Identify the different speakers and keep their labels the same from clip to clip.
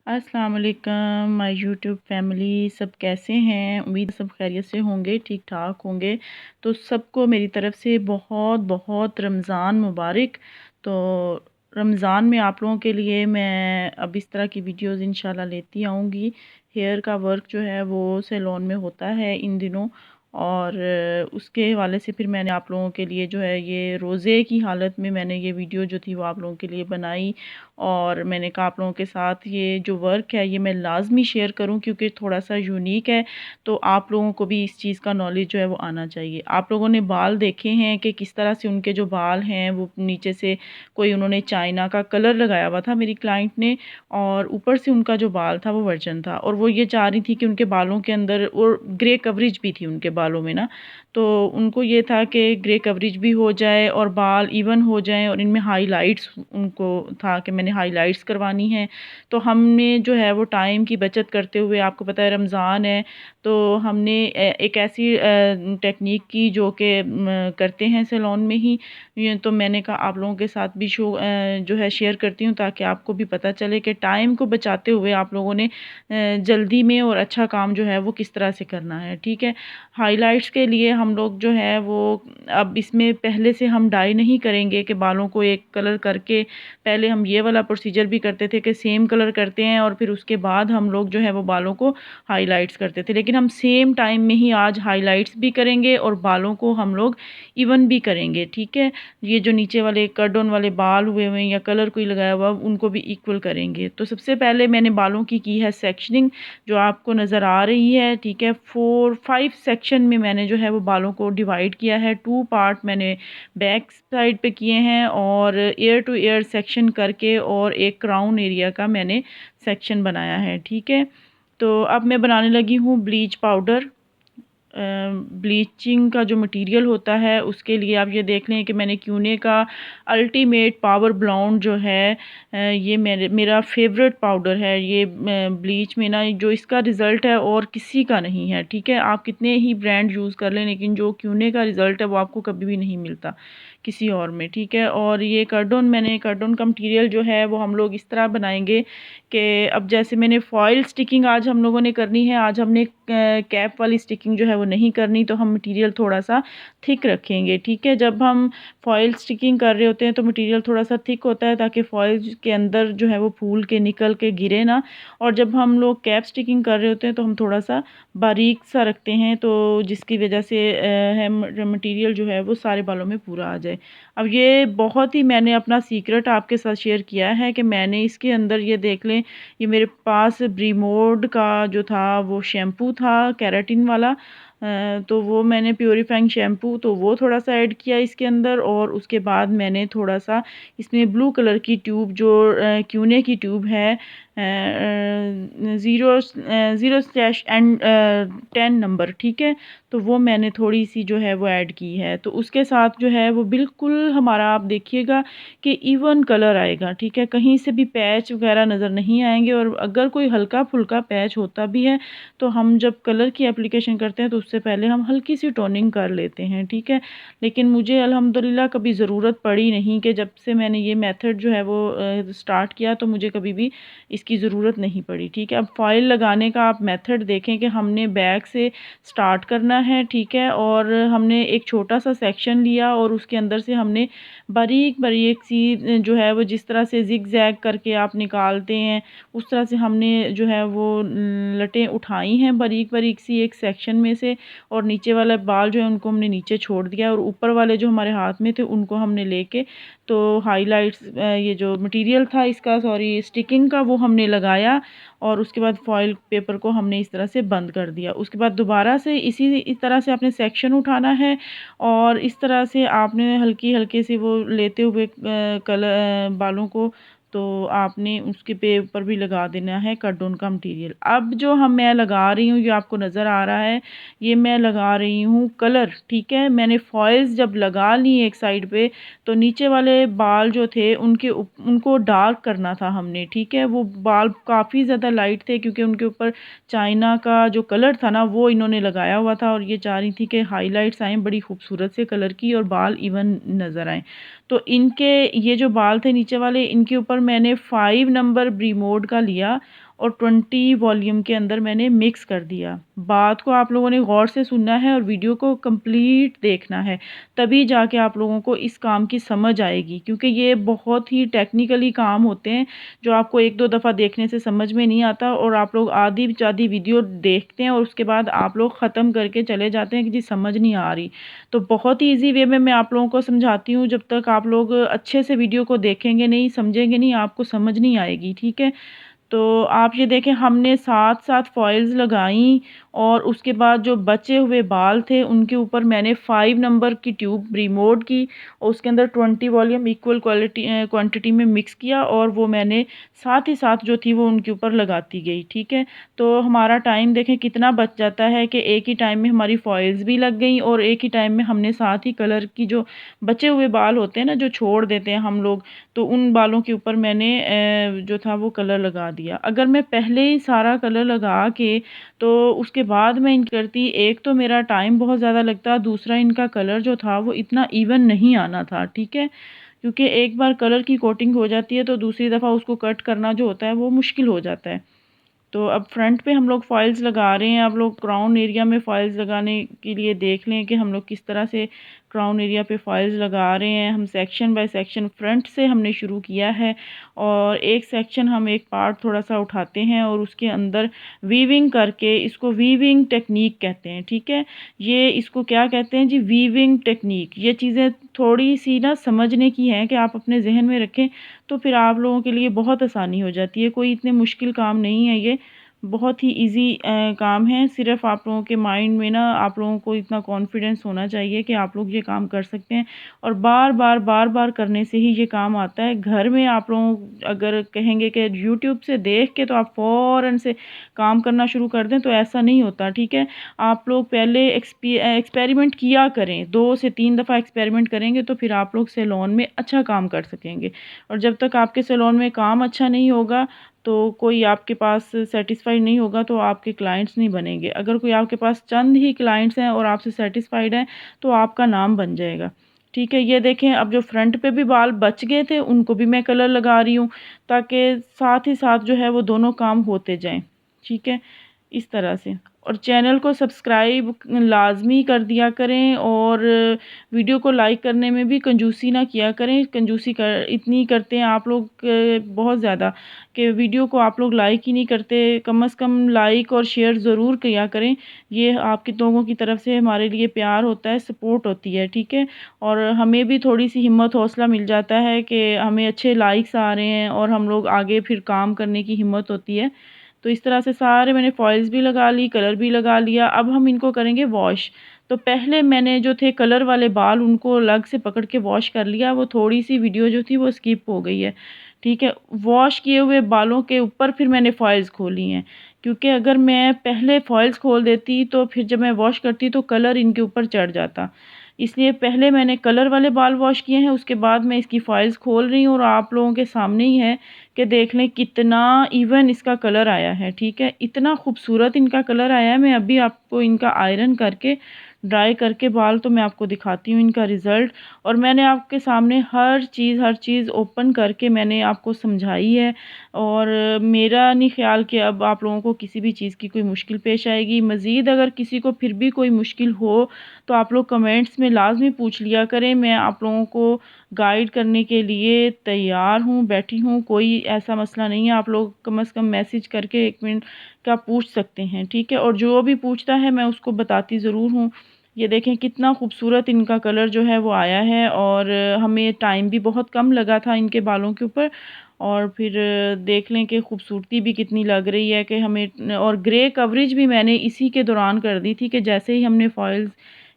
Speaker 1: अस्सलाम वालेकुम my YouTube family, सब कैसे हैं। उम्मीद सब खैरियत से होंगे, ठीक ठाक होंगे। तो सबको मेरी तरफ़ से बहुत बहुत रमज़ान मुबारक। तो रमज़ान में आप लोगों के लिए मैं अब इस तरह की वीडियोज़ इंशाल्लाह लेती आऊँगी। हेयर का वर्क जो है वो सैलून में होता है इन दिनों, और उसके हवाले से फिर मैंने आप लोगों के लिए जो है ये रोज़े की हालत में मैंने ये वीडियो जो थी वो आप लोगों के लिए बनाई। और मैंने कहा आप लोगों के साथ ये जो वर्क है ये मैं लाज़मी शेयर करूं, क्योंकि थोड़ा सा यूनिक है। तो आप लोगों को भी इस चीज़ का नॉलेज जो है वो आना चाहिए। आप लोगों ने बाल देखे हैं कि किस तरह से उनके जो बाल हैं वो नीचे से कोई उन्होंने चाइना का कलर लगाया हुआ था मेरी क्लाइंट ने, और ऊपर से उनका जो बाल था वो वर्जन था, और वो ये चाह रही थी कि उनके बालों के अंदर और ग्रे कवरेज भी थी उनके बालों में ना। तो उनको ये था कि ग्रे कवरेज भी हो जाए और बाल इवन हो जाएं, और इनमें हाइलाइट्स उनको था कि मैंने हाइलाइट्स करवानी है। तो हमने जो है वो टाइम की बचत करते हुए, आपको पता है रमज़ान है, तो हमने एक ऐसी टेक्निक की जो कि करते हैं सैलून में ही। तो मैंने कहा आप लोगों के साथ भी जो है शेयर करती हूँ, ताकि आपको भी पता चले कि टाइम को बचाते हुए आप लोगों ने जल्दी में और अच्छा काम जो है वो किस तरह से करना है। ठीक है, हाइलाइट्स के लिए हम लोग जो है वो अब इसमें पहले से हम डाई नहीं करेंगे कि बालों को एक कलर करके, पहले हम ये वाला प्रोसीजर भी करते थे कि सेम कलर करते हैं और फिर उसके बाद हम लोग जो है वो बालों को हाइलाइट्स करते थे। लेकिन हम सेम टाइम में ही आज हाइलाइट्स भी करेंगे और बालों को हम लोग इवन भी करेंगे। ठीक है, ये जो नीचे वाले कट ऑन वाले बाल हुए हुए या कलर कोई लगाया हुआ उनको भी इक्वल करेंगे। तो सबसे पहले मैंने बालों की है सेक्शनिंग, जो आपको नज़र आ रही है। ठीक है, 4-5 सेक्शन में मैंने जो है वो बालों को डिवाइड किया है। 2 पार्ट मैंने बैक साइड पे किए हैं और एयर टू एयर सेक्शन करके, और एक क्राउन एरिया का मैंने सेक्शन बनाया है। ठीक है, तो अब मैं बनाने लगी हूँ ब्लीच पाउडर। ब्लीचिंग का जो मटेरियल होता है उसके लिए आप ये देख लें कि मैंने क्यूने का अल्टीमेट पावर ब्लॉन्ड जो है, ये मेरा फेवरेट पाउडर है। ये ब्लीच में ना जो इसका रिज़ल्ट है और किसी का नहीं है। ठीक है, आप कितने ही ब्रांड यूज़ कर लें, लेकिन जो क्यूने का रिज़ल्ट है वो आपको कभी भी नहीं मिलता किसी और में। ठीक है, और ये मैंने कार्डन का मटीरियल जो है वो हम लोग इस तरह बनाएंगे कि अब जैसे मैंने फॉइल स्टिकिंग आज हम लोगों ने करनी है, आज हमने कैप वाली स्टिकिंग जो है वो नहीं करनी, तो हम मटेरियल थोड़ा सा थिक रखेंगे। ठीक है, जब हम फॉइल स्टिकिंग कर रहे होते हैं तो मटेरियल थोड़ा सा थिक होता है, ताकि फॉइल के अंदर जो है वो फूल के निकल के गिरे ना। और जब हम लोग कैप स्टिकिंग कर रहे होते हैं तो हम थोड़ा सा बारीक सा रखते हैं, तो जिसकी वजह से मटेरियल जो है वो सारे बालों में पूरा आ जाए। अब ये बहुत ही मैंने अपना सीक्रेट आपके साथ शेयर किया है कि मैंने इसके अंदर ये देख लें, ये मेरे पास ब्रीमोड का जो था वो शैम्पू था केराटिन वाला, तो वो मैंने प्योरीफाइंग शैम्पू तो वो थोड़ा सा ऐड किया इसके अंदर। और उसके बाद मैंने थोड़ा सा इसमें ब्लू कलर की ट्यूब जो क्यूने की ट्यूब है, ज़ीरो स्लैश एंड 10 नंबर। ठीक है, तो वो मैंने थोड़ी सी जो है वो ऐड की है। तो उसके साथ जो है वो बिल्कुल हमारा आप देखिएगा कि इवन कलर आएगा। ठीक है, कहीं से भी पैच वगैरह नज़र नहीं आएंगे, और अगर कोई हल्का फुल्का पैच होता भी है तो हम जब कलर की एप्लीकेशन करते हैं तो उससे पहले हम हल्की सी टोनिंग कर लेते हैं। ठीक है, लेकिन मुझे अल्हम्दुलिल्लाह कभी ज़रूरत पड़ी नहीं, कि जब से मैंने ये मेथड जो है वो स्टार्ट किया तो मुझे कभी भी इसकी ज़रूरत नहीं पड़ी। ठीक है, अब फॉइल लगाने का आप मेथड देखें कि हमने बैक से स्टार्ट करना है। ठीक है, और हमने एक छोटा सा सेक्शन लिया और उसके अंदर से हमने बारीक बारीक सी जो है वो, जिस तरह से जिग जैग करके आप निकालते हैं उस तरह से हमने जो है वो लटें उठाई हैं बारीक बारीक सी एक सेक्शन में से, और नीचे वाला बाल जो है उनको हमने नीचे छोड़ दिया, और ऊपर वाले जो हमारे हाथ में थे उनको हमने लेके तो हाइलाइट्स ये जो मटेरियल था इसका, सॉरी स्टिकिंग का, वो हमने लगाया। और उसके बाद फॉइल पेपर को हमने इस तरह से बंद कर दिया। उसके बाद दोबारा से इस तरह से आपने सेक्शन उठाना है, और इस तरह से आपने हल्की हल्के से वो लेते हुए कलर बालों को, तो आपने उसके पे ऊपर भी लगा देना है कार्डन का मटेरियल। अब जो मैं लगा रही हूँ, ये आपको नज़र आ रहा है, ये मैं लगा रही हूँ कलर। ठीक है, मैंने फॉइल्स जब लगा ली एक साइड पे, तो नीचे वाले बाल जो थे उनको डार्क करना था हमने। ठीक है, वो बाल काफ़ी ज़्यादा लाइट थे क्योंकि उनके ऊपर चाइना का जो कलर था ना वो इन्होंने लगाया हुआ था, और ये चाह रही थी कि हाइलाइट्स आएँ बड़ी खूबसूरत से कलर की और बाल इवन नज़र आएँ। तो इनके ये जो बाल थे नीचे वाले, इनके ऊपर मैंने 5 नंबर ब्रीमोड का लिया, और 20 वॉल्यूम के अंदर मैंने मिक्स कर दिया। बात को आप लोगों ने गौर से सुनना है और वीडियो को कंप्लीट देखना है, तभी जाके आप लोगों को इस काम की समझ आएगी, क्योंकि ये बहुत ही टेक्निकली काम होते हैं जो आपको एक दो दफ़ा देखने से समझ में नहीं आता और आप लोग आधी आधी वीडियो देखते हैं और उसके बाद आप लोग ख़त्म करके चले जाते हैं कि जी समझ नहीं आ रही। तो बहुत ही ईजी वे में मैं आप लोगों को समझाती हूँ, जब तक आप लोग अच्छे से वीडियो को देखेंगे नहीं, समझेंगे नहीं, आपको समझ नहीं आएगी, ठीक है। तो आप ये देखें, हमने 7-7 फॉइल्स लगाई और उसके बाद जो बचे हुए बाल थे उनके ऊपर मैंने 5 नंबर की ट्यूब रिमोट की और उसके अंदर 20 वॉल्यूम इक्वल क्वांटिटी में मिक्स किया और वो मैंने साथ ही साथ जो थी वो उनके ऊपर लगाती गई, ठीक है। तो हमारा टाइम देखें कितना बच जाता है कि एक ही टाइम में हमारी फॉइल्स भी लग गई और एक ही टाइम में हमने साथ ही कलर की जो बचे हुए बाल होते हैं ना, जो छोड़ देते हैं हम लोग, तो उन बालों के ऊपर मैंने जो था वो कलर लगा दिया। अगर मैं पहले ही सारा कलर लगा के तो उसके बाद मैं इन करती, एक तो मेरा टाइम बहुत ज़्यादा लगता, दूसरा इनका कलर जो था वो इतना इवन नहीं आना था, ठीक है। क्योंकि एक बार कलर की कोटिंग हो जाती है तो दूसरी दफ़ा उसको कट करना जो होता है वो मुश्किल हो जाता है। तो अब फ्रंट पे हम लोग फॉइल्स लगा रहे हैं। आप लोग क्राउन एरिया में फॉइल्स लगाने के लिए देख लें कि हम लोग किस तरह से क्राउन एरिया पे फॉइल्स लगा रहे हैं। हम सेक्शन बाय सेक्शन फ्रंट से हमने शुरू किया है और एक सेक्शन हम एक पार्ट थोड़ा सा उठाते हैं और उसके अंदर वीविंग करके, इसको वीविंग टेक्निक कहते हैं, ठीक है। ये इसको क्या कहते हैं जी, वीविंग टेक्निक। ये चीज़ें थोड़ी सी ना समझने की हैं कि आप अपने जहन में रखें तो फिर आप लोगों के लिए बहुत आसानी हो जाती है। कोई इतने मुश्किल काम नहीं है, ये बहुत ही इजी काम है। सिर्फ आप लोगों के माइंड में ना आप लोगों को इतना कॉन्फिडेंस होना चाहिए कि आप लोग ये काम कर सकते हैं और बार बार करने से ही ये काम आता है। घर में आप लोग अगर कहेंगे कि यूट्यूब से देख के तो आप फ़ौरन से काम करना शुरू कर दें, तो ऐसा नहीं होता, ठीक है। आप लोग पहले एक्सपेरिमेंट किया करें, 2 से 3 दफ़ा एक्सपेरिमेंट करेंगे तो फिर आप लोग सैलून में अच्छा काम कर सकेंगे। और जब तक आपके सैलून में काम अच्छा नहीं होगा तो कोई आपके पास सैटिस्फाइड नहीं होगा तो आपके क्लाइंट्स नहीं बनेंगे। अगर कोई आपके पास चंद ही क्लाइंट्स हैं और आपसे सैटिस्फाइड हैं तो आपका नाम बन जाएगा, ठीक है। ये देखें, अब जो फ्रंट पे भी बाल बच गए थे उनको भी मैं कलर लगा रही हूँ ताकि साथ ही साथ जो है वो दोनों काम होते जाएं, ठीक है, इस तरह से। और चैनल को सब्सक्राइब लाजमी कर दिया करें और वीडियो को लाइक करने में भी कंजूसी ना किया करें। कंजूसी कर इतनी करते हैं आप लोग बहुत ज़्यादा कि वीडियो को आप लोग लाइक ही नहीं करते। कम से कम लाइक और शेयर ज़रूर किया करें। ये आपके लोगों की तरफ से हमारे लिए प्यार होता है, सपोर्ट होती है, ठीक है। और हमें भी थोड़ी सी हिम्मत हौसला मिल जाता है कि हमें अच्छे लाइक्स आ रहे हैं और हम लोग आगे फिर काम करने की हिम्मत होती है। तो इस तरह से सारे मैंने फॉइल्स भी लगा ली, कलर भी लगा लिया। अब हम इनको करेंगे वॉश। तो पहले मैंने जो थे कलर वाले बाल उनको अलग से पकड़ के वॉश कर लिया। वो थोड़ी सी वीडियो जो थी वो स्किप हो गई है, ठीक है। वॉश किए हुए बालों के ऊपर फिर मैंने फॉइल्स खोली हैं, क्योंकि अगर मैं पहले फॉइल्स खोल देती तो फिर जब मैं वॉश करती तो कलर इनके ऊपर चढ़ जाता। इसलिए पहले मैंने कलर वाले बाल वॉश किए हैं, उसके बाद मैं इसकी फॉइल्स खोल रही हूँ और आप लोगों के सामने ही है कि देख लें कितना इवन इसका कलर आया है, ठीक है। इतना खूबसूरत इनका कलर आया है। मैं अभी आपको इनका आयरन करके ड्राई करके बाल तो मैं आपको दिखाती हूँ इनका रिज़ल्ट। और मैंने आपके सामने हर चीज़ ओपन करके मैंने आपको समझाई है और मेरा नहीं ख्याल कि अब आप लोगों को किसी भी चीज़ की कोई मुश्किल पेश आएगी। मज़ीद अगर किसी को फिर भी कोई मुश्किल हो तो आप लोग कमेंट्स में लाजमी पूछ लिया करें। मैं आप लोगों को गाइड करने के लिए तैयार हूँ, बैठी हूँ। कोई ऐसा मसला नहीं है, आप लोग कम से कम मैसेज करके 1 मिनट का पूछ सकते हैं, ठीक है। और जो भी पूछता है मैं उसको बताती ज़रूर हूँ। ये देखें कितना खूबसूरत इनका कलर जो है वो आया है और हमें टाइम भी बहुत कम लगा था इनके बालों के ऊपर। और फिर देख लें कि खूबसूरती भी कितनी लग रही है कि हमें। और ग्रे कवरेज भी मैंने इसी के दौरान कर दी थी कि जैसे ही हमने फॉइल्स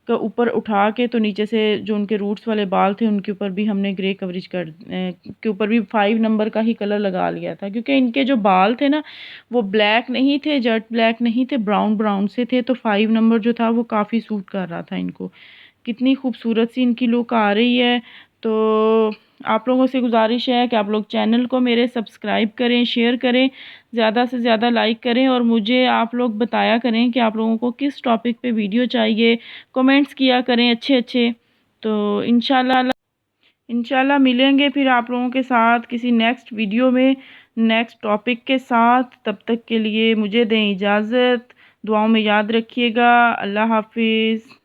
Speaker 1: का ऊपर उठा के तो नीचे से जो उनके रूट्स वाले बाल थे उनके ऊपर भी हमने ग्रे कवरेज के ऊपर भी 5 नंबर का ही कलर लगा लिया था, क्योंकि इनके जो बाल थे ना वो ब्लैक नहीं थे, जेट ब्लैक नहीं थे, ब्राउन ब्राउन से थे। तो 5 नंबर जो था वो काफ़ी सूट कर रहा था इनको। कितनी खूबसूरत सी इनकी लुक आ रही है। तो आप लोगों से गुजारिश है कि आप लोग चैनल को मेरे सब्सक्राइब करें, शेयर करें, ज़्यादा से ज़्यादा लाइक करें और मुझे आप लोग बताया करें कि आप लोगों को किस टॉपिक पे वीडियो चाहिए। कमेंट्स किया करें अच्छे अच्छे। तो इंशाल्लाह इंशाल्लाह मिलेंगे फिर आप लोगों के साथ किसी नेक्स्ट वीडियो में नेक्स्ट टॉपिक के साथ। तब तक के लिए मुझे दें इजाज़त। दुआओं में याद रखिएगा। अल्लाह हाफिज़।